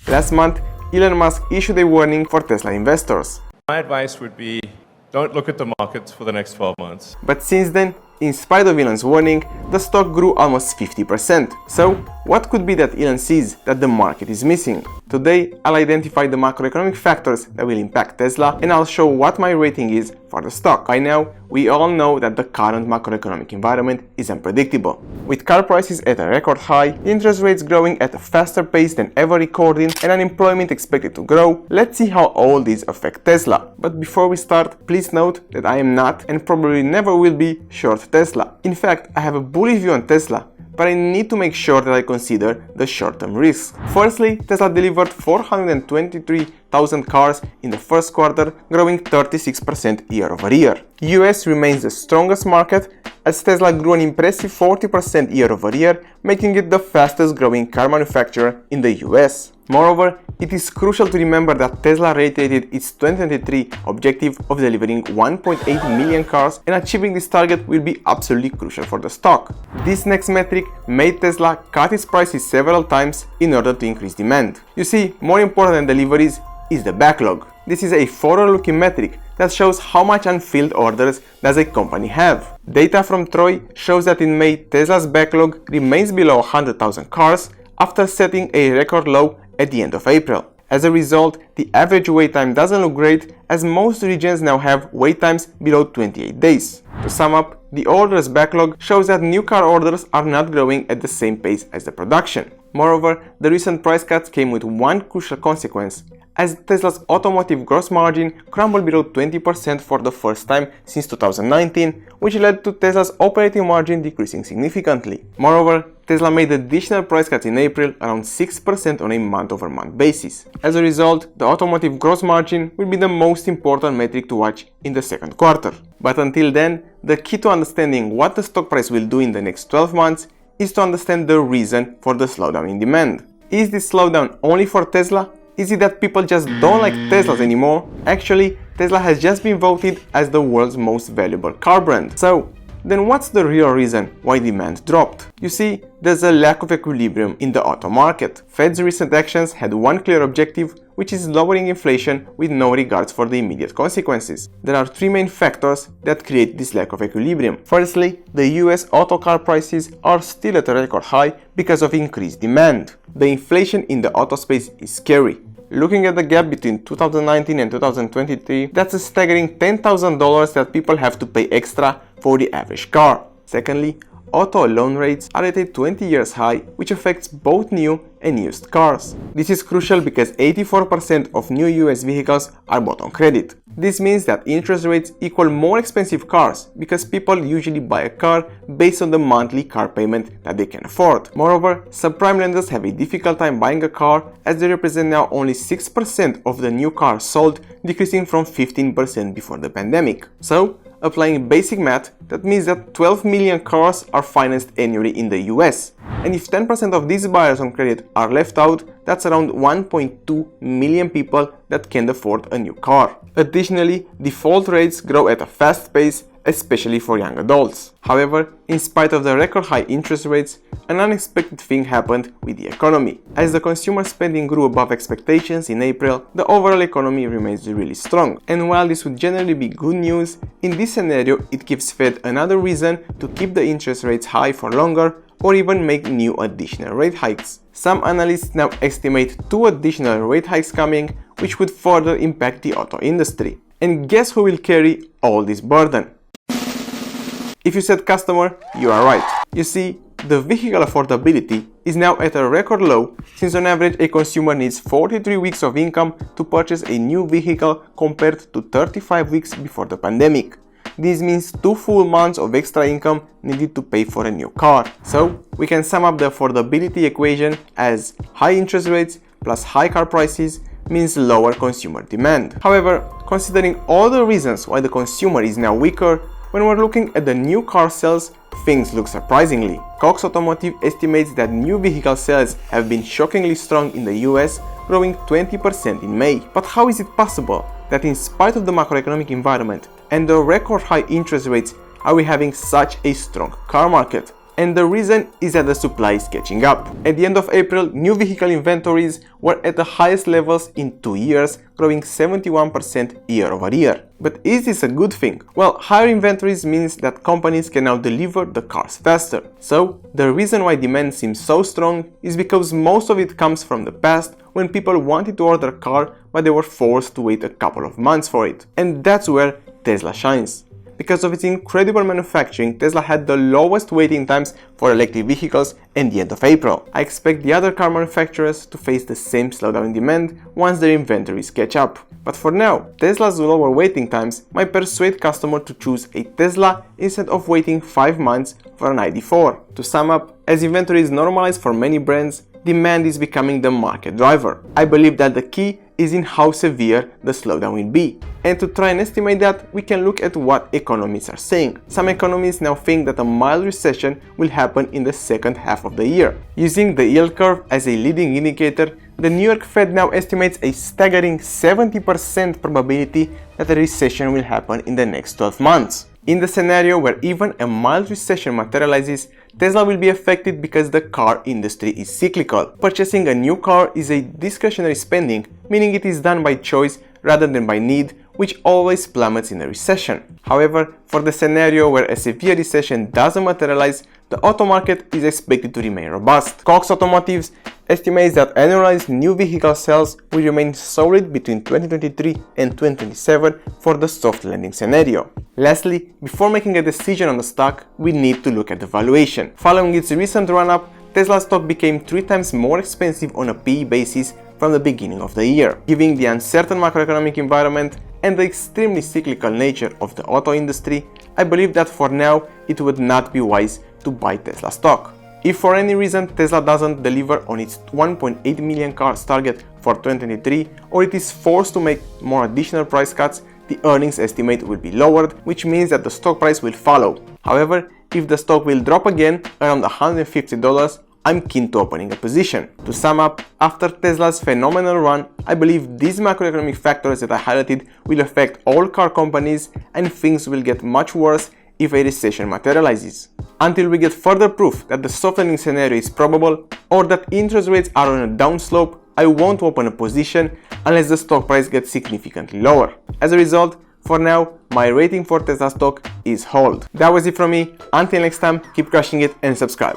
Last month, Elon Musk issued a warning for Tesla investors. My advice would be don't look at the markets for the next 12 months. But since then, in spite of Elon's warning, the stock grew almost 50%. So, what could be that Elon sees that the market is missing? Today, I'll identify the macroeconomic factors that will impact Tesla, and I'll show what my rating is for the stock. By now, we all know that the current macroeconomic environment is unpredictable. With car prices at a record high, interest rates growing at a faster pace than ever recorded, and unemployment expected to grow, let's see how all these affect Tesla. But before we start, please note that I am not, and probably never will be, short Tesla. In fact, I have a bullish view on Tesla, but I need to make sure that I consider the short-term risks. Firstly, Tesla delivered 423,000 cars in the first quarter, growing 36% year-over-year. US remains the strongest market, as Tesla grew an impressive 40% year-over-year, making it the fastest growing car manufacturer in the US. Moreover, it is crucial to remember that Tesla reiterated its 2023 objective of delivering 1.8 million cars, and achieving this target will be absolutely crucial for the stock. This next metric made Tesla cut its prices several times in order to increase demand. You see, more important than deliveries is the backlog. This is a forward-looking metric that shows how much unfilled orders does a company have. Data from Troy shows that in May, Tesla's backlog remains below 100,000 cars after setting a record low at the end of April. As a result, the average wait time doesn't look great, as most regions now have wait times below 28 days. To sum up, the orders backlog shows that new car orders are not growing at the same pace as the production. Moreover, the recent price cuts came with one crucial consequence, as Tesla's automotive gross margin crumbled below 20% for the first time since 2019, which led to Tesla's operating margin decreasing significantly. Moreover, Tesla made additional price cuts in April, around 6% on a month-over-month basis. As a result, the automotive gross margin will be the most important metric to watch in the second quarter. But until then, the key to understanding what the stock price will do in the next 12 months is to understand the reason for the slowdown in demand. Is this slowdown only for Tesla? Is it that people just don't like Teslas anymore? Actually, Tesla has just been voted as the world's most valuable car brand. So, then what's the real reason why demand dropped? You see, there's a lack of equilibrium in the auto market. Fed's recent actions had one clear objective, which is lowering inflation with no regards for the immediate consequences. There are three main factors that create this lack of equilibrium. Firstly, the US auto car prices are still at a record high because of increased demand. The inflation in the auto space is scary. Looking at the gap between 2019 and 2023, that's a staggering $10,000 that people have to pay extra for the average car. Secondly, auto loan rates are at a 20-year high, which affects both new and used cars. This is crucial because 84% of new US vehicles are bought on credit. This means that interest rates equal more expensive cars because people usually buy a car based on the monthly car payment that they can afford. Moreover, subprime lenders have a difficult time buying a car, as they represent now only 6% of the new cars sold, decreasing from 15% before the pandemic. So, applying basic math, that means that 12 million cars are financed annually in the US. And if 10% of these buyers on credit are left out, that's around 1.2 million people that can't afford a new car. Additionally, default rates grow at a fast pace, especially for young adults. However, in spite of the record high interest rates, an unexpected thing happened with the economy. As the consumer spending grew above expectations in April, the overall economy remains really strong. And while this would generally be good news, in this scenario it gives Fed another reason to keep the interest rates high for longer, or even make new additional rate hikes. Some analysts now estimate 2 additional rate hikes coming, which would further impact the auto industry. And guess who will carry all this burden? If you said customer, you are right. You see, the vehicle affordability is now at a record low, since on average a consumer needs 43 weeks of income to purchase a new vehicle compared to 35 weeks before the pandemic. This means 2 full months of extra income needed to pay for a new car. So, we can sum up the affordability equation as high interest rates plus high car prices means lower consumer demand. However, considering all the reasons why the consumer is now weaker, when we're looking at the new car sales, things look surprisingly. Cox Automotive estimates that new vehicle sales have been shockingly strong in the US, growing 20% in May. But how is it possible that in spite of the macroeconomic environment and the record high interest rates, are we having such a strong car market? And the reason is that the supply is catching up. At the end of April, new vehicle inventories were at the highest levels in 2 years, growing 71% year over year. But is this a good thing? Well, higher inventories means that companies can now deliver the cars faster. So, the reason why demand seems so strong is because most of it comes from the past, when people wanted to order a car but they were forced to wait a couple of months for it. And that's where Tesla shines. Because of its incredible manufacturing, Tesla had the lowest waiting times for electric vehicles at the end of April. I expect the other car manufacturers to face the same slowdown in demand once their inventories catch up. But for now, Tesla's lower waiting times might persuade customers to choose a Tesla instead of waiting 5 months for an ID.4. To sum up, as inventory is normalized for many brands, demand is becoming the market driver. I believe that the key is in how severe the slowdown will be. And to try and estimate that, we can look at what economists are saying. Some economists now think that a mild recession will happen in the second half of the year. Using the yield curve as a leading indicator, the New York Fed now estimates a staggering 70% probability that a recession will happen in the next 12 months. In the scenario where even a mild recession materializes, Tesla will be affected because the car industry is cyclical. Purchasing a new car is a discretionary spending, meaning it is done by choice rather than by need, which always plummets in a recession. However, for the scenario where a severe recession doesn't materialize, the auto market is expected to remain robust. Cox Automotive estimates that annualized new vehicle sales will remain solid between 2023 and 2027 for the soft landing scenario. Lastly, before making a decision on the stock, we need to look at the valuation. Following its recent run-up, Tesla stock became 3 times more expensive on a PE basis from the beginning of the year. Given the uncertain macroeconomic environment and the extremely cyclical nature of the auto industry, I believe that for now it would not be wise to buy Tesla stock. If for any reason Tesla doesn't deliver on its 1.8 million cars target for 2023, or it is forced to make more additional price cuts, the earnings estimate will be lowered, which means that the stock price will follow. However, if the stock will drop again around $150, I'm keen to opening a position. To sum up, after Tesla's phenomenal run, I believe these macroeconomic factors that I highlighted will affect all car companies, and things will get much worse if a recession materializes. Until we get further proof that the soft landing scenario is probable or that interest rates are on a downslope, I won't open a position unless the stock price gets significantly lower. As a result, for now, my rating for Tesla stock is hold. That was it from me. Until next time, keep crushing it and subscribe.